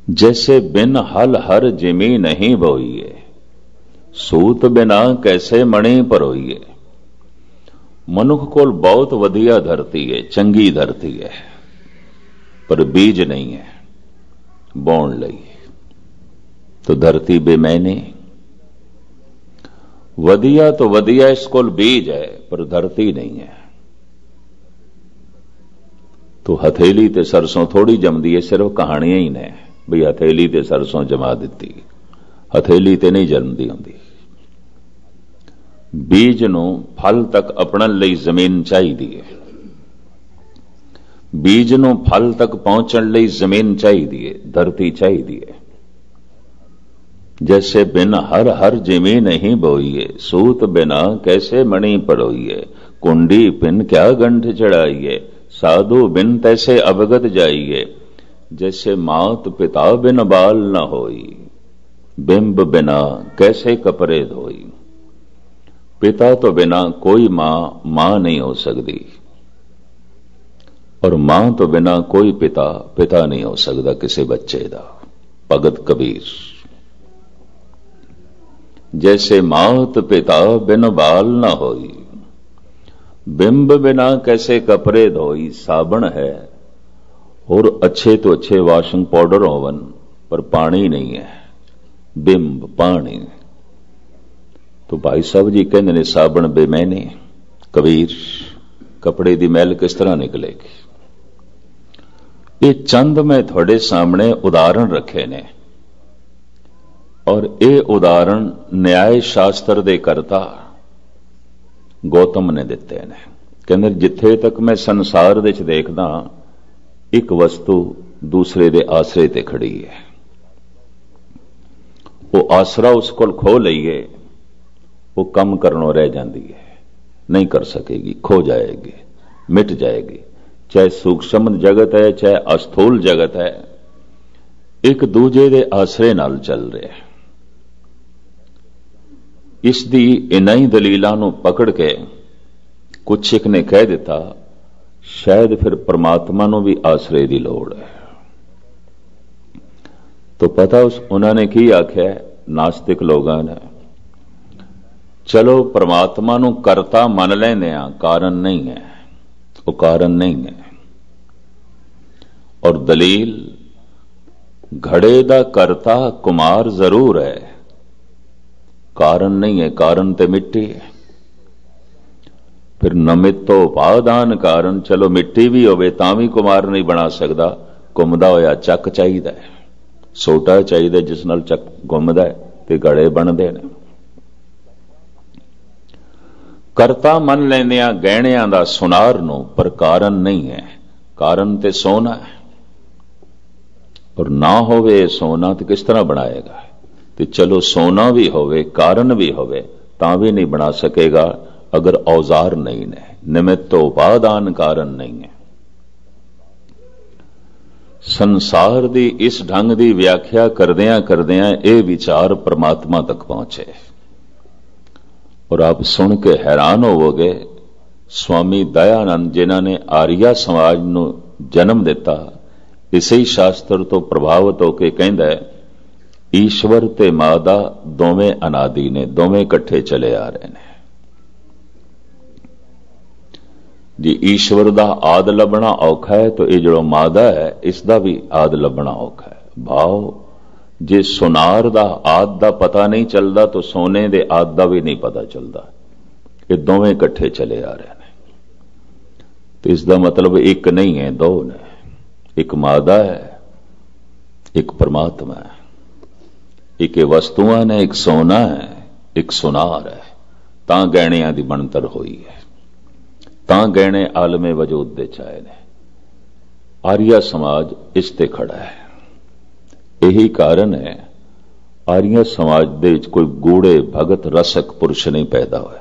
जैसे बिन हल हर जिमी नहीं बोइए, सूत बिना कैसे मणि परोइए। मनुख कोल बहुत वधिया धरती है, चंगी धरती है, पर बीज नहीं है बोण लई, तो धरती बेमैनी। वधिया तो वधिया इस कोल बीज है, पर धरती नहीं है। तो हथेली ते सरसों थोड़ी जमदी है, सिर्फ कहानियां ही ने भी हथेली ते सरसों जमा दी, हथेली ते नहीं जमदी होंदी। बीज नूं फल तक अपणन लई जमीन चाहीदी है, बीज नूं फल तक पहुंचण लई जमीन चाहीदी है, धरती चाहीदी है। जैसे बिन हर हर जिमी नहीं बोइए, सूत बिना कैसे मणि परोइए। कुंडी पिन क्या गंठ चढ़ाइए, साधु बिन तैसे अवगत जाइए। जैसे मात पिता बिन बाल न होई, बिंब बिना कैसे कपड़े धोई। पिता तो बिना कोई मां नहीं हो सकती, और मां तो बिना कोई पिता नहीं हो सकता किसी बच्चे का। भगत कबीर। जैसे मात पिता बिन बाल न होई, बिंब बिना कैसे कपड़े धोई। साबण है और अच्छे तो अच्छे वॉशिंग पाउडर होवन, पर पानी नहीं है, बिंब पानी। तो भाई साहब जी कहते ने साबण बेमैनी। कबीर, कपड़े की मैल किस तरह निकलेगी। ये चंद मैं थोड़े सामने उदाहरण रखे ने, और ये उदाहरण न्याय शास्त्र दे करता गौतम ने दिते ने। कहते जिथे तक मैं संसार विच देखदा, एक वस्तु दूसरे दे आसरे ते खड़ी है। वो आसरा उस कोल खो लईए, वो कम करनों रह जाती है, नहीं कर सकेगी, खो जाएगी, मिट जाएगी। चाहे सूक्ष्म जगत है, चाहे अस्थूल जगत है, एक दूजे दे आसरे नाल चल रहे हैं। इसदी इन्हां ही दलीलां नूं पकड़ के कुछ एक ने कह दिता, शायद फिर परमात्मा नूं भी आसरे की लोड़ है। तो पता उन्होंने की आख्या, नास्तिक लोगों ने, चलो परमात्मा नूं करता मन लेंदे आ, कारण नहीं है, वो कारण नहीं है। और दलील, घड़े दा करता कुमार जरूर है, कारण नहीं है, कारण ते मिट्टी है। फिर नमितो उपादान कारण, चलो मिट्टी भी होवे तां भी कुमार नहीं बना सकता, घुमदा होया चक चाहिदा है, सोटा चाहिदा जिस नाल चक घुमदा है ते घड़े बनदे ने। करता मन लैंदियां गहणियां दा सुनार नूं, पर कारण नहीं है, कारण ते सोना है। और ना होवे सोना तो किस तरह बनाएगा। तो चलो सोना भी होवे, कारण भी होवे, तां भी नहीं बना सकेगा अगर औजार नहीं ने, निमित्त उपादान कारण नहीं है। संसार दी इस ढंग की व्याख्या करदियां करदियां ये विचार परमात्मा तक पहुंचे। और आप सुन के हैरान होवोगे, स्वामी दयानंद जिन्होंने आर्या समाज नूं जन्म दिता, इसे ही शास्त्र तो प्रभावित होकर कहंदा है, ईश्वर ते मादा दोवें अनादि ने, दोवें इकट्ठे चले आ रहे हैं। जी ईश्वर दा आद लभना औखा है, तो ये जो मादा है इसका भी आद लभना औखा है। भाव जे सोनार दा आद दा पता नहीं चलता, तो सोने दे आद दा भी नहीं पता चलता। ये दोवें इकट्ठे चले आ रहे हैं। तो इसका मतलब एक नहीं है, दो ने, एक मादा है, एक परमात्मा है। एक वस्तुआं ने, एक सोना है, एक सुनार है। तां गहणियां दी बनतर होई है, तां गहणे आलमे वजूद दे चाहे ने। आर्या समाज इस ते खड़ा है। यही कारण है आर्य समाज दे विच कोई गूढ़े भगत रसक पुरुष नहीं पैदा हुए।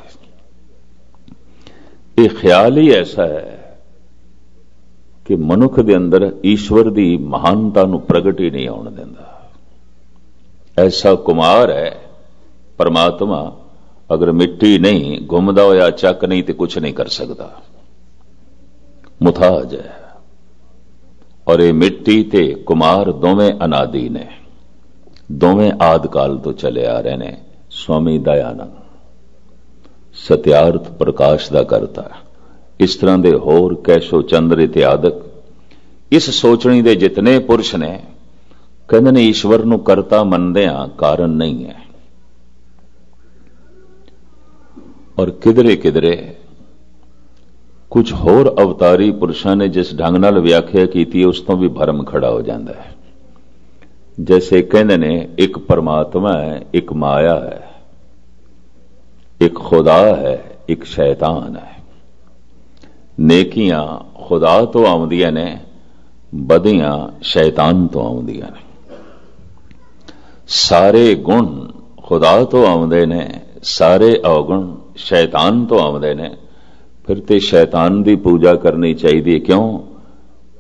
ये ख्याल ही ऐसा है कि मनुख दे अंदर ईश्वर की महानता नूं प्रगट ही नहीं आउण दिंदा। ऐसा कुमार है परमात्मा, अगर मिट्टी नहीं, घुमदा होया चक नहीं, तो कुछ नहीं कर सकता, मुताज है। और ये मिट्टी ते कुमार दोवें अनादि ने, दोवें आद काल तो चले आ रहे ने। स्वामी दयानंद सत्यार्थ प्रकाश दा करता। इस तरह के होर कैशो चंद्र इत्यादक इस सोचनी दे जितने पुरुष ने कहते ने ईश्वर नूं करता मनदे आ, कारण नहीं है। और किधरे किधरे कुछ होर अवतारी पुरुषों ने जिस ढंग नाल व्याख्या की उस तो भी भरम खड़ा हो जाता है। जैसे कहते ने एक परमात्मा है, एक माया है, एक खुदा है, एक शैतान है। नेकियां खुदा तो आउंदियां ने, बदियां शैतान तो आउंदियां ने। सारे गुण खुदा तो आउंदे ने, सारे अवगुण शैतान तो आउंदे ने। फिर ते शैतान की पूजा करनी चाहिए। क्यों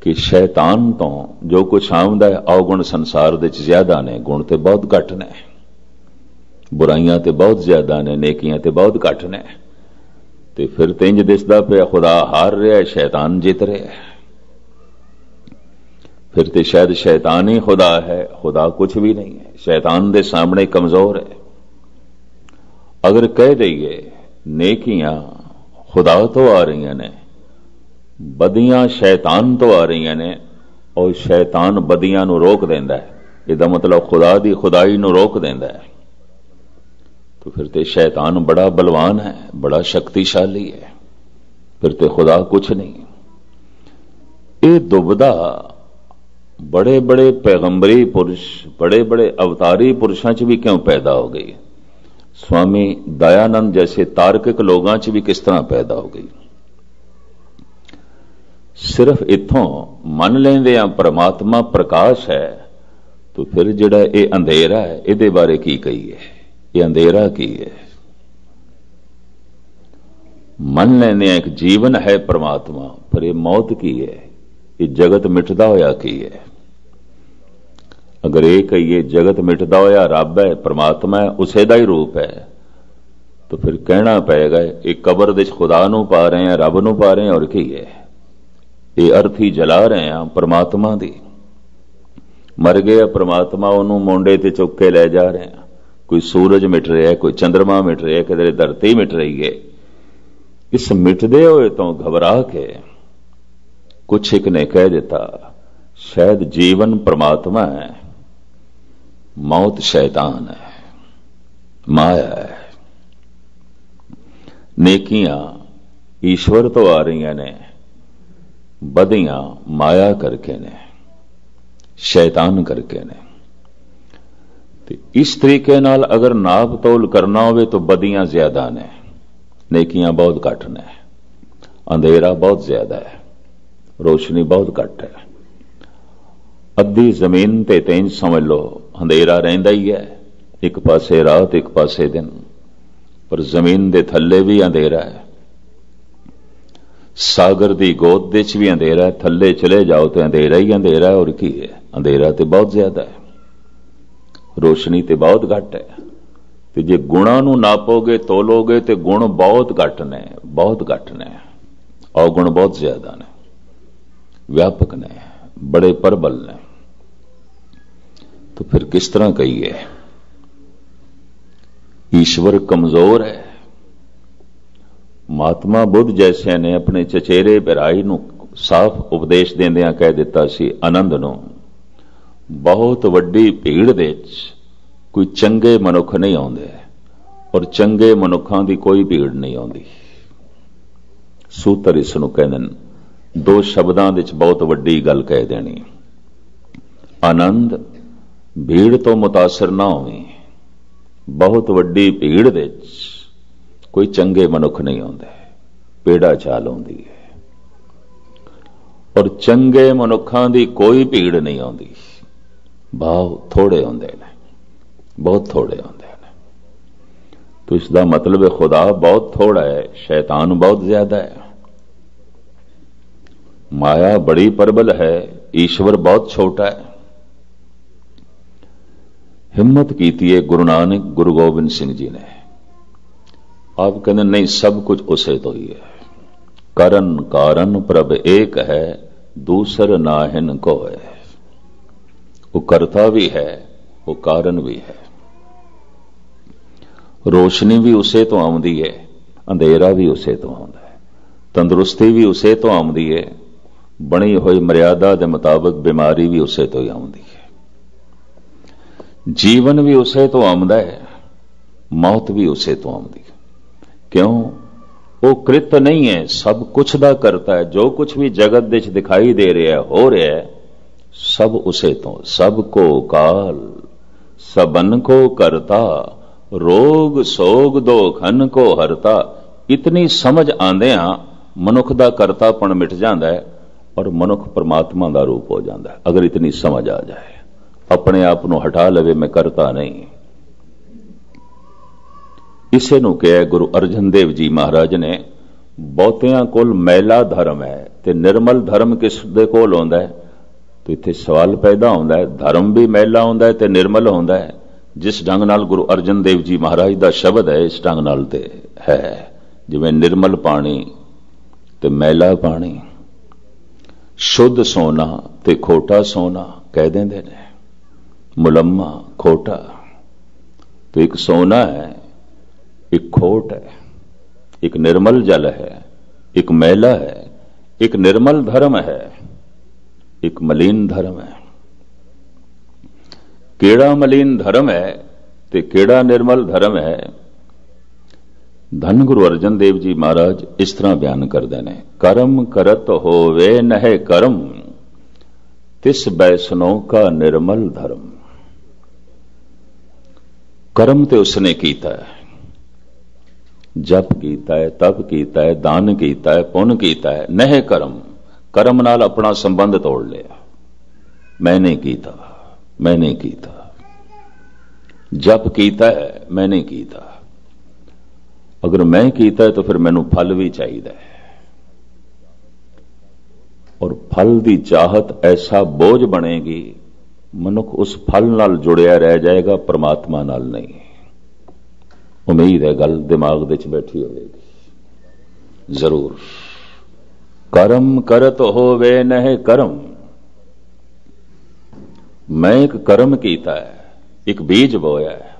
कि शैतान तो जो कुछ आउंदा है अवगुण संसार दे ज्यादा ने, गुण ते बहुत घट ने, बुराइयां ते बहुत ज्यादा ने, नेकियां ते बहुत घट ने। ते फिर ते इंज दिसदा पिया खुदा हार रहा है, शैतान जीत रहा है। फिर ते शायद शैतान ही खुदा है, खुदा कुछ भी नहीं है, शैतान दे सामने कमजोर है। अगर कह दईए नेकियां खुदा तो आ रही ने, बदियां शैतान तो आ रही ने, और शैतान बदियां नूं रोक देंदा है, इसदा मतलब खुदा दी खुदाई नूं रोक देंदा है। तो फिर ते शैतान बड़ा बलवान है, बड़ा शक्तिशाली है, फिर ते खुदा कुछ नहीं। ये दुविधा बड़े बड़े पैगंबरी पुरुष, बड़े बड़े अवतारी पुरुषों च भी क्यों पैदा हो गई? स्वामी दयानंद जैसे तार्किक लोगों च भी किस तरह पैदा हो गई? सिर्फ इत्थों मन लेंदे आ परमात्मा प्रकाश है, तो फिर जिहड़ा ये अंधेरा है इहदे बारे की कहीए? ये अंधेरा की है? मन लेंदे आ एक जीवन है परमात्मा, पर यह मौत की है, ये जगत मिटदा होया की है। अगर ये कहिए जगत मिटदा होया रब है, परमात्मा है, उसे दा ही रूप है, तो फिर कहना पएगा ये कबर दे खुदा नूं पा रहे हैं, रब नूं पा रहे हैं, और की है? ये अर्थी जला रहे हैं परमात्मा दी। मर गया परमात्मा, उन्होंने मोंडे ते चुक के ले जा रहे हैं। कोई सूरज मिट रहा है, कोई चंद्रमा मिट रहा है, किधरे धरती मिट रही है। इस मिटदे हुए तो घबरा के कुछ एक ने कह देता शायद जीवन परमात्मा है, मौत शैतान है, माया है। नेकियां ईश्वर तो आ रही ने, बदियां माया करके ने, शैतान करके ने। तो इस तरीके नाल अगर नाप तोल करना होवे तो बदियां ज्यादा ने, नेकियां बहुत घट ने, अंधेरा बहुत ज्यादा है, रोशनी बहुत घट है। अद्धी जमीन ते तेज समझ लो अंधेरा रहिंदा ही है, एक पासे रात एक पासे दिन, पर जमीन दे थल्ले भी अंधेरा है। सागर दी गोद दे च भी अंधेरा है, थल्ले चले जाओ तो अंधेरा ही अंधेरा है, और की है? अंधेरा तो बहुत ज्यादा है, रोशनी तो बहुत घट है। तो जे गुणा नूं नापोगे तोलोगे तो गुण बहुत घट ने, बहुत घट ने, अवगुण बहुत ज्यादा ने, व्यापक ने, बड़े प्रबल ने। तो फिर किस तरह कहिए ईश्वर कमजोर है? महात्मा बुद्ध जैसे ने अपने चचेरे बिराई नूं साफ उपदेश देंदियां कह दिता सी आनंद नूं, बहुत वड्डी भीड़ दे कोई चंगे मनुख नहीं आउंदे, और चंगे मनुखां दी कोई भीड़ नहीं आउंदी। सूत्र इस नूं कहंदे ने, दो शब्दां विच बहुत वड्डी गल कह देनी। आनंद भीड़ तो मुतासर ना होवी, बहुत वड्डी भीड़ विच कोई चंगे मनुख नहीं आउंदे, पेड़ा चाल आउंदी है, और चंगे मनुखां दी कोई भीड़ नहीं आउंदी। भाव थोड़े आउंदे ने, बहुत थोड़े आउंदे ने। तो इसका मतलब है खुदा बहुत थोड़ा है, शैतान बहुत ज्यादा है, माया बड़ी प्रबल है, ईश्वर बहुत छोटा है। हिम्मत की है गुरु नानक गुरु गोबिंद सिंह जी ने। आप कहते नहीं सब कुछ उसे तो ही है, करन कारण प्रभ एक है, दूसर नाहिन को है। वो करता भी है, वो कारण भी है। रोशनी भी उसे तो आउंदी है, अंधेरा भी उसे तो आउंदा है। तंदुरुस्ती भी उसे तो आउंदी है, बनी हुई मर्यादा के मुताबिक बीमारी भी उसे तो ही आउंदी है। जीवन भी उसे तो आउंदा है, मौत भी उसे तो आउंदी है। क्यों? वो कृत नहीं है, सब कुछ दा करता है। जो कुछ भी जगत विच दिखाई दे रहा है, हो रहा है, सब उसे तो। सबको काल सबन को करता, रोग सोग दो खन को हरता। इतनी समझ आंदियां मनुख दा करतापण मिट जाता है और मनुख परमात्मा का रूप हो जाता है। अगर इतनी समझ आ जाए, अपने आप को हटा लवे मैं करता नहीं। इसे नूं कहा गुरु अर्जन देव जी महाराज ने, बहुतियां कोल मैला धर्म है ते निर्मल धर्म किस दे कोल होंदा है? तो इत्थे सवाल पैदा होंदा है, धर्म भी मैला होंदा है ते निर्मल होंदा है। जिस ढंग नाल गुरु अर्जन देव जी महाराज का शब्द है, इस ढंग नाल ते है जिवें निर्मल पानी ते मैला पानी, शुद्ध सोना ते खोटा सोना कह देंदे ने, मुलम्मा खोटा। तो एक सोना है, एक खोट है, एक निर्मल जल है, एक मैला है, एक निर्मल धर्म है, एक मलिन धर्म है। केड़ा मलिन धर्म है ते केड़ा निर्मल धर्म है? धन गुरु अर्जन देव जी महाराज इस तरह बयान करते हैं, कर्म करत होवे नहे कर्म, तिस बैसनो का निर्मल धर्म। कर्म ते उसने कीता है, जप कीता है, तप कीता है, दान कीता है, पुण्य कीता है। नहे कर्म, कर्म नाल अपना संबंध तोड़ लिया। मैं नहीं कीता, मैं नहीं कीता। जप कीता है, मैं नहीं कीता। अगर मैं कीता है तो फिर मैनू फल भी चाहिए। और फल की चाहत ऐसा बोझ बनेगी, मनुख उस फल नाल जुड़िया रह जाएगा, परमात्मा नाल नहीं। उम्मीद है गल दिमाग विच बैठी होगी जरूर। कर्म करत होवे नहे कर्म, मैं एक कर्म कीता है, एक बीज बोया है,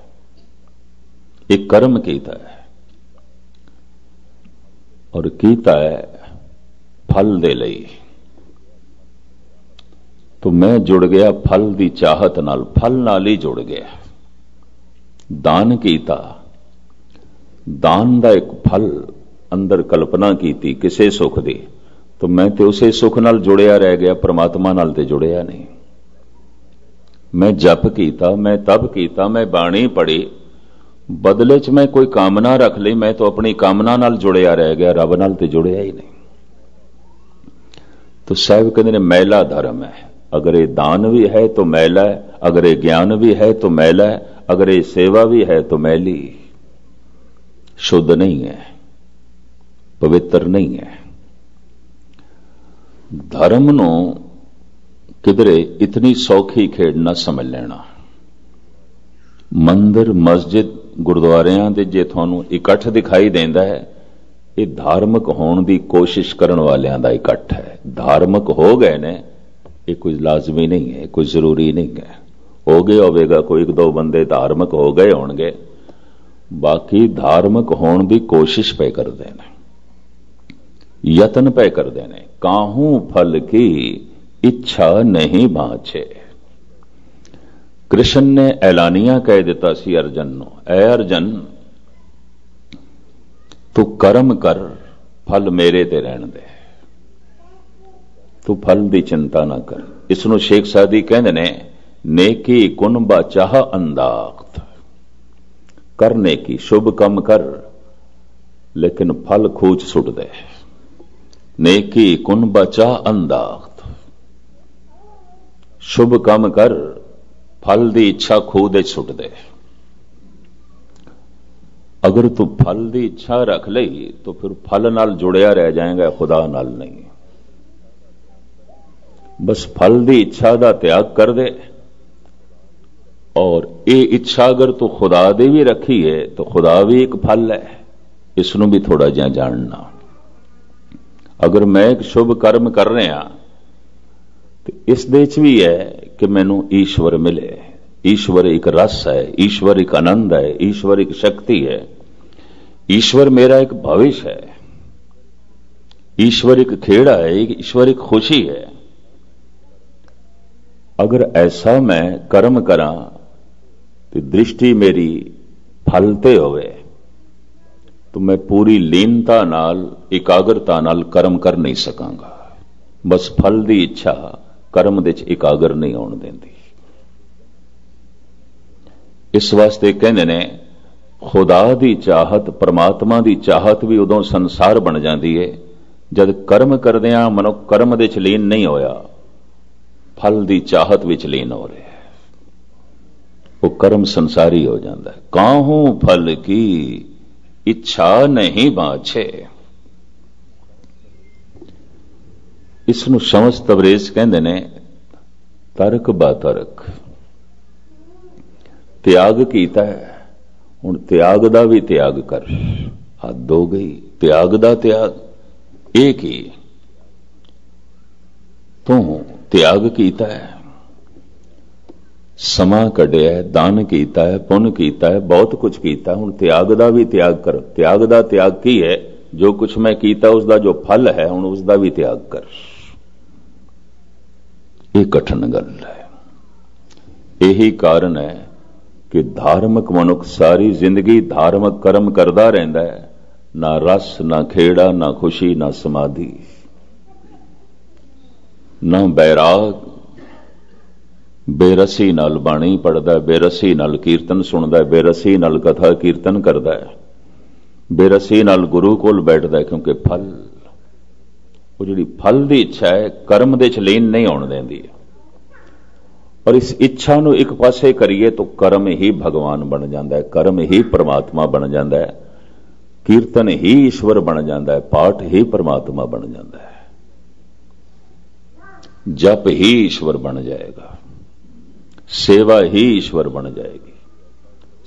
एक कर्म कीता है और कीता है फल दे लई। तो मैं जुड़ गया फल की चाहत नाल, फल नाल ही जुड़ गया। दान कीता, दान का एक फल अंदर कल्पना की किसी सुख की, तो मैं तो उसे सुख नाल जुड़िया रह गया, परमात्मा नाल ते जुड़िया नहीं। मैं जप कीता, मैं तप कीता, मैं बाणी पढ़ी, बदले च मैं कोई कामना रख ली, मैं तो अपनी कामना नाल जुड़िया रह गया, रब नाल ते जुड़िया ही नहीं। तो साहब कहते ने मैला धर्म है। अगर ये दान भी है तो मैला है, अगर ये ज्ञान भी है तो मैला है, अगर ये सेवा भी है तो मैली, शुद्ध नहीं है, पवित्र नहीं है। धर्म नो किधरे इतनी सौखी खेड़ ना समझ लेना। मंदिर मस्जिद गुरुद्वारियां दे जे थानू इकट्ठ दिखाई देंदा है, ये धार्मिक होने की कोशिश करने वालियां दा इकट्ठ है। धार्मिक हो गए ने, ये कोई लाजमी नहीं है, कोई जरूरी नहीं है। हो गए होगा कोई एक दो बंदे धार्मिक हो गए होंगे, बाकी धार्मिक होने की कोशिश पे करते हैं, यत्न पे करते हैं। काहू फल की इच्छा नहीं बाँचे। कृष्ण ने ऐलानिया कह दिता सी अर्जन नो, ऐ अर्जन तू कर्म कर, फल मेरे ते रहन दे, तू फल की चिंता ना कर। इसनों शेख सादी कहते ने, नेकी कुन चाह अंदाख्त, करने की शुभ कम कर लेकिन फल खूच सुट दे। नेकी कुन चाह अंदाख्त, शुभ कम कर, फल की इच्छा खूह दे सुट दे। अगर तू फल की इच्छा रख ली तो फिर फल नाल जुड़िया रह जाएगा, खुदा नाल नहीं। बस फल की इच्छा का त्याग कर दे। और ये इच्छा अगर तू खुदा दी भी रखी है तो खुदा भी एक फल है, इसनों भी थोड़ा जिहा जानना। अगर मैं एक शुभ कर्म कर रहा ਤੇ ਇਸ ਦੇ ਵਿੱਚ ਵੀ ਹੈ ਕਿ ਮੈਨੂੰ ਈਸ਼ਵਰ ਮਿਲੇ। ईश्वर एक रस है, ईश्वर एक आनंद है, ईश्वर एक शक्ति है, ईश्वर मेरा एक भविष्य है, ईश्वर एक खेड़ा है, ईश्वर एक खुशी है। अगर ऐसा मैं कर्म करा तो दृष्टि मेरी फल ते होवे तो मैं पूरी लीनता नाल एकाग्रता नाल कर्म कर नहीं सकांगा। बस फल दी इच्छा कर्म दे च एकाग्र नहीं होण देंदी। इस वास्ते कहंदे ने खुदा दी चाहत, परमात्मा दी चाहत भी उदों संसार बन जाती है जद कर्म करदियां मनुख कर्म दे च लीन नहीं होया, फल दी चाहत विच लीन हो रहा है, वो कर्म संसारी हो जाता है। काहू फल की इच्छा नहीं बाछे। इसनूं शमस तबरेज कहंदे ने तरक बा तरक। त्याग कीता है, हुण त्याग दा भी त्याग कर। हद हो गई, त्याग दा त्याग एक ही। तू त्याग कीता है, समा कढ़िया है, दान कीता है, पुण्य कीता है, बहुत कुछ कीता है, हुण त्याग दा भी त्याग कर। त्याग दा त्याग की है? जो कुछ मैं कीता उसका जो फल है हुण उसका भी त्याग कर। ये कठिन गल है। यही कारण है कि धार्मिक मनुख सारी जिंदगी धार्मिक कर्म करता रहता है, ना रस, ना खेड़ा, ना खुशी, ना समाधि, ना बैराग। बेरसी नाल बाणी पढ़ता है, बेरसी नाल कीर्तन सुनता है, बेरसी नाल कथा कीर्तन करता है, बेरसी नाल गुरु कोल बैठता है, क्योंकि फल, वो जिहड़ी फल की इच्छा है कर्म दे च लीन नहीं होण देंदी। और इस इच्छा नूं एक पासे करिए तो कर्म ही भगवान बन जाता है, कर्म ही परमात्मा बन जाता है, कीर्तन ही ईश्वर बन जाता है, पाठ ही परमात्मा बन जाता है, जप ही ईश्वर बन जाएगा, सेवा ही ईश्वर बन जाएगी।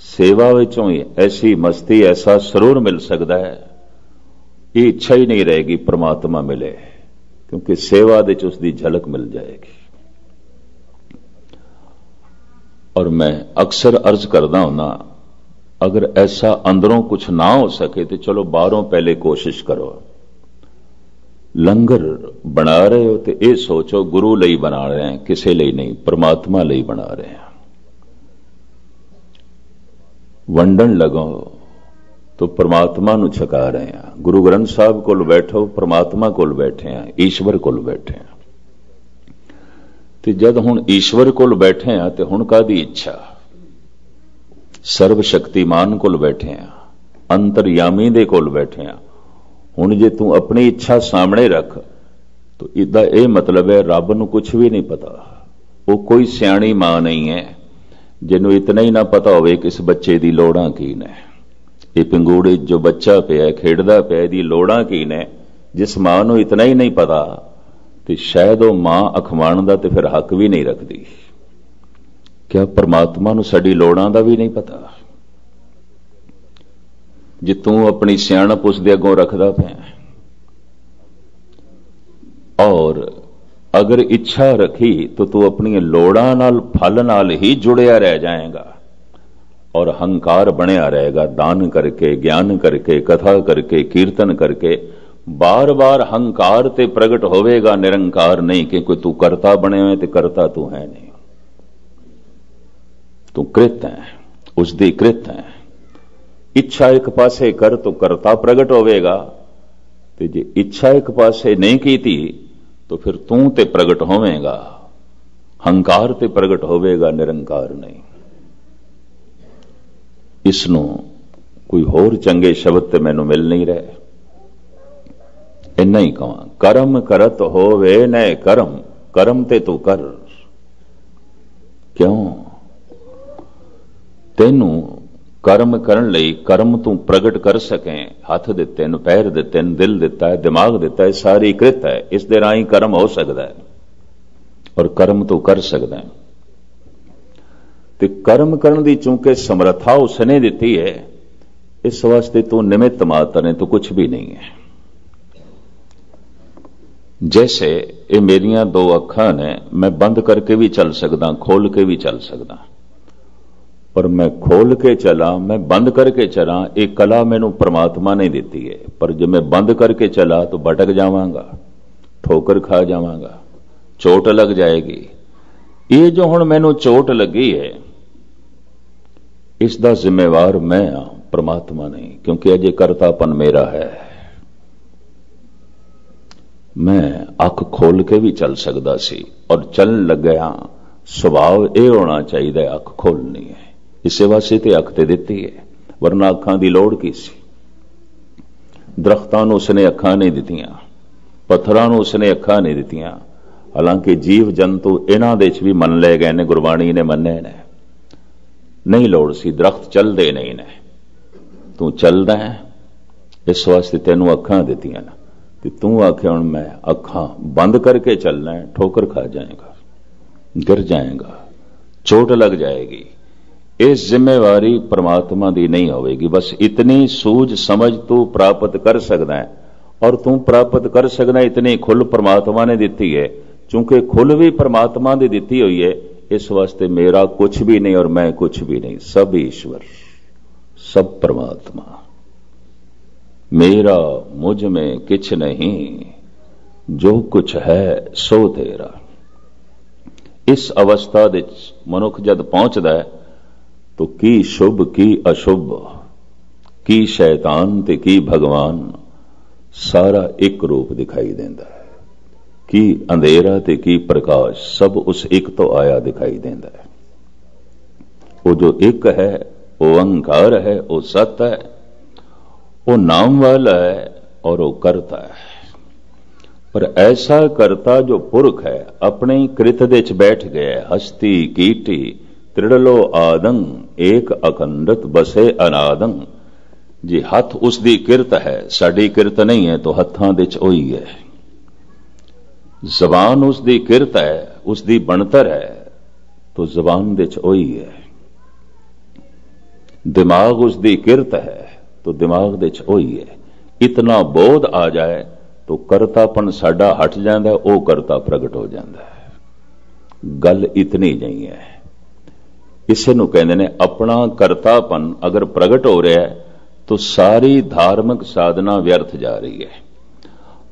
सेवा विचों ही ऐसी मस्ती, ऐसा सरूर मिल सकता है, ये इच्छा ही नहीं रहेगी परमात्मा मिले, क्योंकि सेवा दे च उसकी झलक मिल जाएगी। और मैं अक्सर अर्ज करदा हुंदा, अगर ऐसा अंदरों कुछ ना हो सके तो चलो बाहरों पहले कोशिश करो। लंगर बना रहे हो तो यह सोचो गुरु लई बना रहे हैं, किसी लई नहीं, परमात्मा लई बना रहे हैं। वंडन लगो तो परमात्मा नूं छका रहे हैं। गुरु ग्रंथ साहब कोल बैठो, परमात्मा कोल बैठे हैं, ईश्वर कोल बैठे हैं। तो जद हुण ईश्वर कोल बैठे हैं तो हुण कादी इच्छा? सर्वशक्तिमान कोल बैठे हैं, अंतरयामी दे कोल बैठे हैं। हुण जे तू अपनी इच्छा सामने रख तो इदा यह मतलब है रब नूं कुछ भी नहीं पता। वो कोई सियाणी मां नहीं है जिन्हों इतना ही ना पता होवे कि इस बच्चे दी लोड़ां की ने। ये पिंगूड़े जो बच्चा पिया खेडदा पिया दी लोड़ां की ने, जिस मां नूं इतना ही नहीं पता तो शायद वो मां अखवाण दा ते फिर हक भी नहीं रखती। क्या परमात्मा नूं साडी लोड़ां दा भी नहीं पता? जे तू अपनी सियाणप उसदे अगों रखदा पिया, और अगर इच्छा रखी तो तू अपनी लोड़ां नाल फल नाल ही जुड़िया रह जाएगा और हंकार बनया रहेगा। दान करके, ज्ञान करके, कथा करके, कीर्तन करके बार बार हंकार ते प्रगट होवेगा, निरंकार नहीं, कि कोई तू करता बने हुए तो करता तू है नहीं, तू कृत है, उसदी कृत है। इच्छा एक पासे कर तो करता प्रगट होवेगा, तो जे इच्छा एक पासे नहीं की थी तो फिर तू ते प्रगट होवेगा, हंकार ते प्रगट होवेगा, निरंकार नहीं। इसनों कोई होर चंगे शब्द ते मैनू मिल नहीं रहे। इन्ना ही कहां, कर्म करत होवे न कर्म, कर्म ते तू कर। क्यों? तेनू कर्म करन लई, कर्म तू प्रगट कर सकें, हथ दिते न, पैर दिते न, दिल दिता है, दिमाग दिता है, सारी कृत है, इस दे राही कर्म हो सकता है और कर्म तू कर सकता है। तो कर्म करने की चूंकि समर्था उसने दी है, इस वास्ते तू निमित्त मात्र है, तो कुछ भी नहीं है। जैसे ये मेरिया दो अखां ने, मैं बंद करके भी चल सकदा, खोल के भी चल सकदा, पर मैं खोल के चला, मैं बंद करके चला, एक कला मैनू परमात्मा ने दी है। पर जब मैं बंद करके चला तो भटक जावांगा, ठोकर खा जावांगा, चोट लग जाएगी। ये जो हुण मैनू चोट लगी है, इसका जिम्मेवार मैं हाँ, परमात्मा नहीं, क्योंकि अजे करतापन मेरा है। मैं अख खोल के भी चल सकता सी, और चलन लग्या सुभाव यह होना चाहिए अख खोलनी है। इसे वास्ते ते अख ते दिती है, वरना अखां दी लोड़ की सी। दरख्तां नूं उसने अखां नहीं दित्तियां, पत्थरां नूं उसने अखां नहीं दित्तियां। हालांकि जीव जंतु इन्हां दे च भी मन ले गए ने, गुरबाणी ने मन्ने ने। नहीं लोड़ सी, दरख्त चलदे नहीं ने, तू चलदा है, इस वास्ते तेनू अखां दित्तियां ने। ते तू आखे हुण मैं अखां बंद करके चलना है, ठोकर खा जाएगा, गिर जाएगा, चोट लग जाएगी। इस जिम्मेवारी परमात्मा दी नहीं होगी। बस इतनी सूझ समझ तू प्राप्त कर सकदा है, और तू प्राप्त कर सकदा, इतनी खुल परमात्मा ने दिती है। चूंकि खुल भी परमात्मा दी दिती हुई है, इस वास्ते मेरा कुछ भी नहीं और मैं कुछ भी नहीं, सब ईश्वर, सब परमात्मा। मेरा मुझ में किछ नहीं, जो कुछ है सो तेरा। इस अवस्था दे मनुख जद पहुंचदा है तो की शुभ की अशुभ, की शैतान ते की भगवान, सारा एक रूप दिखाई देंदा है। की अंधेरा ते की प्रकाश, सब उस एक तो आया दिखाई देंदा है। वो जो एक है, वो ओंकार है, वो सत है, वो नाम वाला है और वो करता है। पर ऐसा करता जो पुरख है, अपने कृत दे च बैठ गया। हस्ती कीटी त्रिड़लो आदंग, एक अखंडत बसे अनादंग। जी हथ उसकी किरत है, साड़ी किरत नहीं है, तो हत्थां दे च ओही है। जबान उसकी किरत है, उसकी बनतर है, तो जबान दे च ओही है। दिमाग उसकी किरत है, तो दिमाग दे च ओही है। इतना बोध आ जाए तो करतापन साडा हट जाता है, वो करता प्रगट हो जाता है। गल इतनी नहीं है। इसे नूं कहंदे ने अपना करतापन अगर प्रगट हो रहा है तो सारी धार्मिक साधना व्यर्थ जा रही है।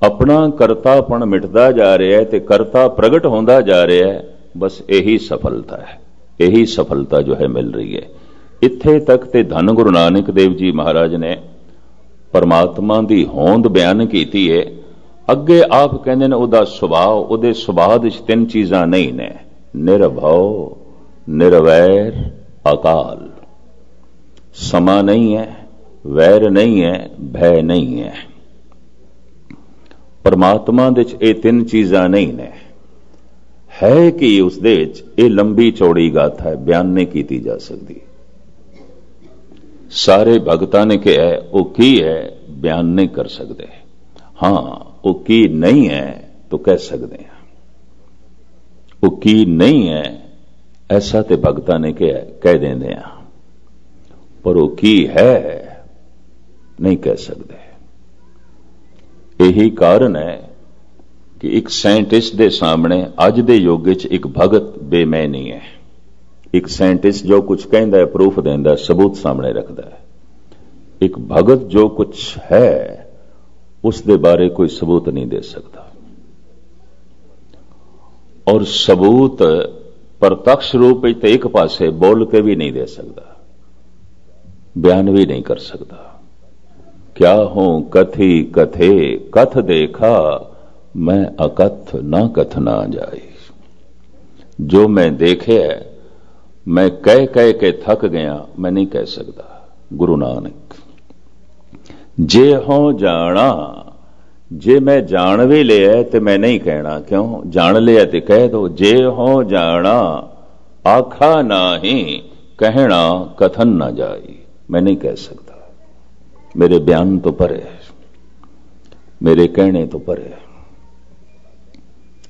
अपना करतापन मिटदा जा रहा है तो करता प्रगट होंदा जा रहा है। बस यही सफलता है, यही सफलता जो है मिल रही है। इत्थे तक ते धन गुरु नानक देव जी महाराज ने परमात्मा की होंद बयान की है। अगे आप कहते ने उहदा सुभाव, उहदे सुभाव विच तीन चीज़ां नहीं ने, निर्भव, निर्वैर, अकाल। समा नहीं है, वैर नहीं है, भय नहीं है। परमात्मा दे च ये तीन चीज़ां नहीं ने। है कि उस दे च ये लंबी चौड़ी गाथा है, बयान नहीं की जा सकती। सारे भगतां ने कहा वो की है, बयान नहीं कर सकते। हाँ, वो की नहीं है तो कह सकते हैं। वो की नहीं है ऐसा तो भगतां ने कह देंगे हैं, पर वो की है नहीं कह सकते। यही कारण है कि एक साइंटिस्ट के सामने अज के युग च एक भगत बेमैनी है। एक साइंटिस्ट जो कुछ कहता है, प्रूफ देंदा, सबूत सामने रखता है। एक भगत जो कुछ है उसके बारे कोई सबूत नहीं दे सकता, और सबूत प्रत्यक्ष रूप तो एक पासे बोल के भी नहीं दे सकता, बयान भी नहीं कर सकता। क्या हूं कथी कथे, कथ देखा मैं अकथ ना कथ ना जाए। जो मैं देखे मैं कह कह के थक गया, मैं नहीं कह सकता। गुरु नानक जे हो जाना, जे मैं जान भी लिया तो मैं नहीं कहना। क्यों? जान लिया तो कह दो। जे हो जाना आखा ना ही, कहना कथन ना जाए। मैं नहीं कह सकता, मेरे बयान तो परे, मेरे कहने तो परे,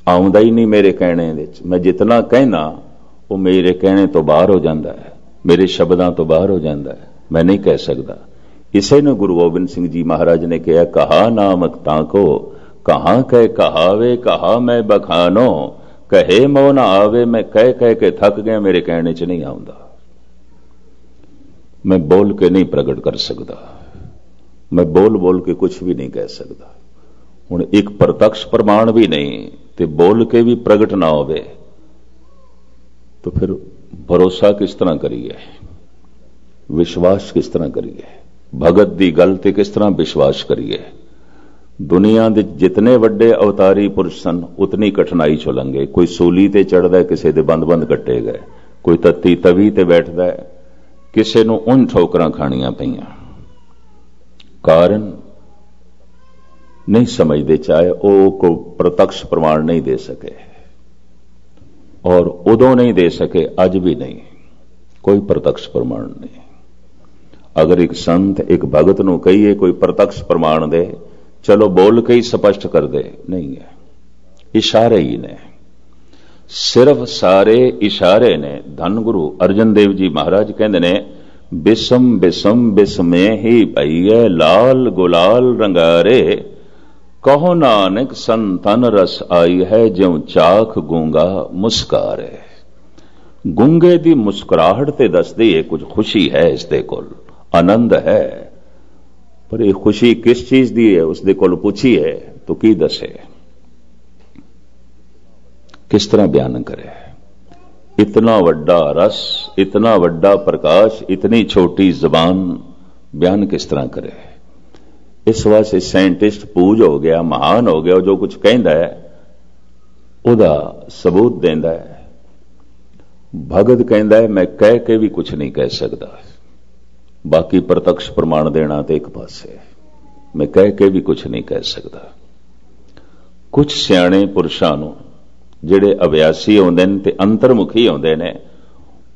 आउंदा ही नहीं मेरे कहने विच। मैं जितना कहना वो मेरे कहने तो बाहर हो जाता है, मेरे शब्दां तो बाहर हो जाता है। मैं नहीं कह सकता। इसे ने गुरु गोबिंद सिंह जी महाराज ने कहा, कहा नामक ताको कहां कह कहावे कहा मैं बखानो, कहे मो ना आवे मैं कह कह के थक गया, मेरे कहने च नहीं आउंदा। मैं बोल के नहीं प्रगट कर सकता, मैं बोल बोल के कुछ भी नहीं कह सकता। हुण एक प्रत्यक्ष प्रमाण भी नहीं ते बोल के भी प्रगट ना होवे तो फिर भरोसा किस तरह करिए, विश्वास किस तरह करिए, भगत दी गल ते किस तरह विश्वास करिए। दुनिया दे जितने वड्डे अवतारी पुरुष सन उतनी कठिनाई चो लंघे। कोई सूली ते चढ़दा, किसी दे बंद बंद कट्टे गए, कोई तत्ती तवी ते बैठदा, किसी नूं उन ठोकरां खाणियां पईयां। कारण नहीं समझते, चाहे वो को प्रत्यक्ष प्रमाण नहीं दे सके, और उदों नहीं दे सके, अज भी नहीं, कोई प्रत्यक्ष प्रमाण नहीं। अगर एक संत एक भगत नूं कहिए कोई प्रत्यक्ष प्रमाण दे, चलो बोल के ही स्पष्ट कर दे, नहीं है, इशारे ही ने, सिर्फ सारे इशारे ने। धन गुरु अर्जन देव जी महाराज कहते ने, बिसम बिसम बिसमे ही भईए लाल गुलाल रंगारे, कहो नानक संतन रस आई है ज्यों चाख गूंगा मुस्कारे। गूंगे दी मुस्कुराहट ते दसदी है कुछ खुशी है, इसदे कोल आनंद है, पर यह खुशी किस चीज दी है उसदे कोल पूछी है तो की दसे, किस तरह बयान करे। इतना वड्डा रस, इतना वड्डा प्रकाश, इतनी छोटी जबान बयान किस तरह करे। इस वास्ते साइंटिस्ट पूज हो गया, महान हो गया, जो कुछ कहता है उदा सबूत देंदा है। भगत कहता है मैं कह के भी कुछ नहीं कह सकता, बाकी प्रत्यक्ष प्रमाण देना तो एक पासे, मैं कह के भी कुछ नहीं कह सकता। कुछ सियाणे पुरुषां नूं जिहड़े अभ्यासी होंदे ने ते अंतर्मुखी होंदे ने,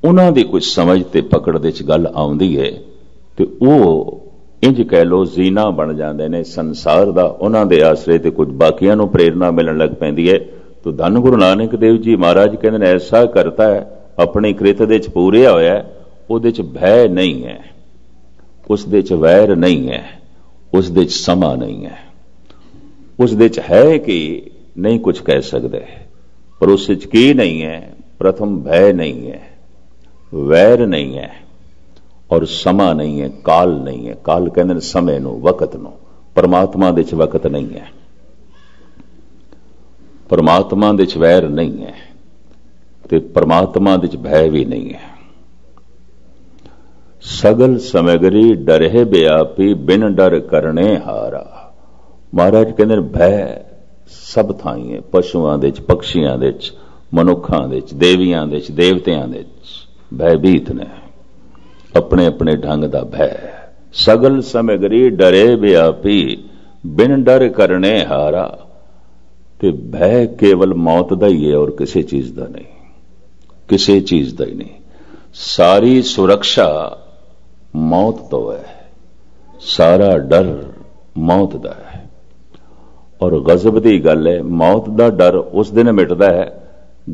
उन्हां दी कुछ समझ ते पकड़ दे च गल आउंदी है ते वो इंज कह लो जीना बन जाते हैं संसार का, उन्हां दे आसरे ते कुछ बाकियां नूं प्रेरणा मिलण लग पैंदी है। तो धन गुरु नानक देव जी महाराज कहते हैं ऐसा करता है अपनी कृत दे च पूरिया होया, उहदे च भय नहीं है, उसदे च वैर नहीं है, उसदे च समा नहीं है, उसदे च है कि नहीं कुछ कह सकते, पर उस च की नहीं है। प्रथम भय नहीं है, वैर नहीं है, और समा नहीं है, काल नहीं है। काल कहते हैं समय नूं, वकत नूं। परमात्मा दे च वकत नहीं है, परमात्मा दे च वैर नहीं है, ते परमात्मा दे च भय भी नहीं है। सगल समगरी डरे व्यापी बिन डर करने हारा। महाराज कहते हैं भय सब थाई है, पशुआं दे च, पक्षियां दे च, मनुखां दे च, देवियां दे च, देवतियां दे च भयभीत ने, अपने अपने ढंग का भय। सगल समगरी डरे व्यापी बिन डर करने हारा। ते भय केवल मौत का ही है और किसी चीज का नहीं, किसी चीज का ही नहीं। सारी सुरक्षा मौत तो है, सारा डर मौत का है। और गजब की गल है, मौत का डर उस दिन मिटता है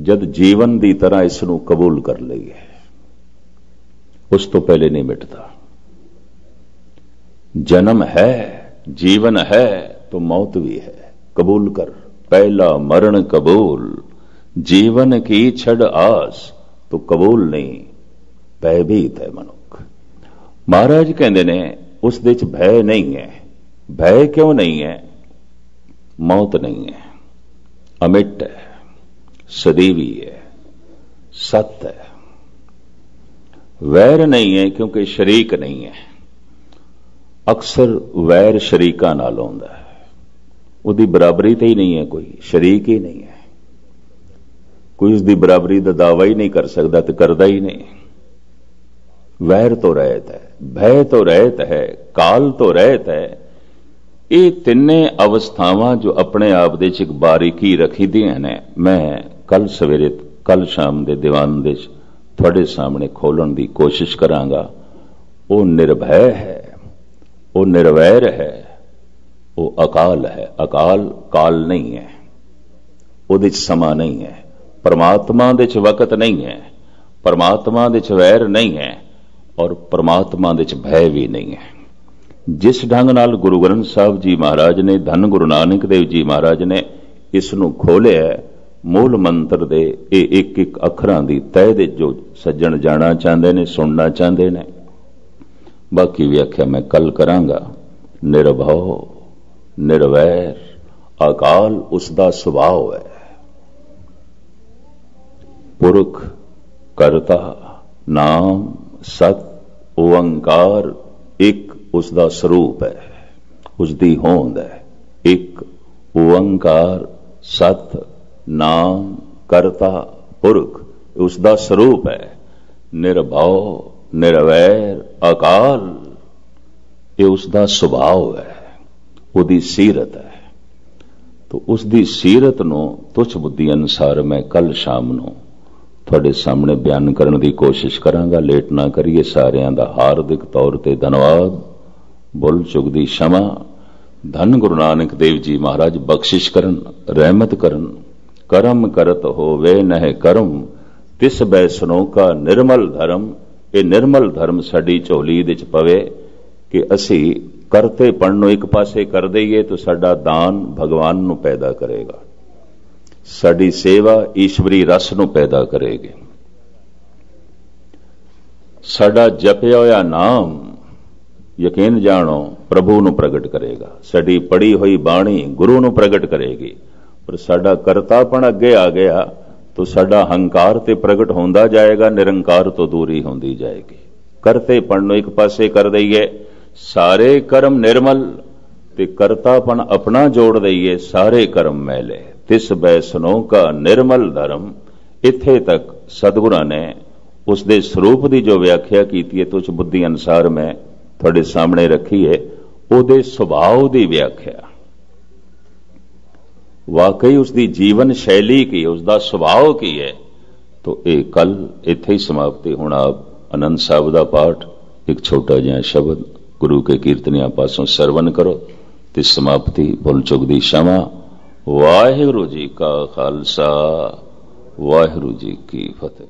जब जीवन की तरह इसनूं कबूल कर लईए, उस तो पहले नहीं मिटता। जन्म है, जीवन है तो मौत भी है, कबूल कर। पहला मरण कबूल, जीवन की छड़ आस तो कबूल नहीं, भयभीत है मनुख। महाराज कहते ने उस दे च भय नहीं है। भय क्यों नहीं है? मौत नहीं है, अमिट है, सदैवी है, सत्य है। वैर नहीं है क्योंकि शरीक नहीं है। अक्सर वैर शरीका नाल होंदा है, उसकी बराबरी तो ही नहीं है, कोई शरीक ही नहीं है, कोई उसकी बराबरी का दावा ही नहीं कर सकता तो करता ही नहीं। वैर तो रहत है, भय तो रहत है, काल तो रहत है। ये तिन्ने अवस्थावां जो अपने आप दे च एक बारीकी रखी दियां ने, मैं कल सवेरे कल शाम दे दीवान दे थोड़े सामने खोलण की कोशिश करांगा। वो निर्भय है, वो निर्वैर है, वो अकाल है। अकाल काल नहीं है, उहदे च समा नहीं है। परमात्मा दे च वकत नहीं है, परमात्मा दे च वैर नहीं है, और परमात्मा दे च भय भी नहीं है। जिस ढंग नाल गुरु ग्रंथ साहब जी महाराज ने, धन गुरु नानक देव जी महाराज ने इसनूं खोलिया, मूल मंत्र दे एक एक अखरां दी तह दे जो सज्जण जाना चाहते ने, सुनना चाहते ने। बाकी व्याख्या मैं कल करांगा। निर्भव निर्वैर अकाल उसका सुभाव है। पुरख करता नाम सत ओंकार एक उसका स्वरूप है, उसकी होंद है। एक ओंकार सत नाम करता पुरख उसका स्वरूप है। निर्भव निर्वैर अकाल ये उसका सुभाव है, उसकी सीरत है। तो उसकी सीरत नूं तुच्छ बुद्धि अनुसार मैं कल शाम नूं तुहाडे सामने बयान करने की कोशिश करांगा। लेट ना करिए। सारियां दा हार्दिक तौर ते धन्यवाद। भुल चुक दी क्षमा। धन गुरु नानक देव जी महाराज बख्शिश करन, रहमत करन। करम करत होवे नह करम, तिस बैसनों का निर्मल धर्म। ये निर्मल धर्म साडी झोली दे च पवे कि असी करते पढ़ एक पासे कर दईए तो साडा दान भगवान नूं पैदा करेगा, साडी सेवा ईश्वरी रस नूं पैदा करेगी, साडा जपिया होया नाम यकीन जानो प्रभु नूं प्रगट करेगा, साडी पढ़ी हुई बाणी गुरु नूं प्रगट करेगी। पर साडा करतापण अगे आ गया तो साडा हंकार ते प्रगट होंदा जाएगा, निरंकार तो दूरी होंदी जाएगी। करते पढ़ एक पासे कर दईए सारे कर्म निर्मल, ते करतापन अपना जोड़ दईए सारे कर्म मैले। तिस बैसनों का निर्मल धर्म। इत्थे तक सतगुरां ने उसके स्वरूप की जो व्याख्या की है तुच्छ बुद्धि अनुसार मैं थोड़े सामने रखी है। उहदे सुभाव की व्याख्या वाकई उसकी जीवन शैली की, उसका स्वभाव की है। तो ये कल इत्थे ही समाप्ति। हुण आप आनंद साहब का पाठ एक छोटा जिहा शब्द गुरु के कीर्तनिया पासों सरवण करो ते समाप्ति। भुल चुक दी क्षमा। वाहिगुरू जी का खालसा, वाहिगुरू जी की फतेह।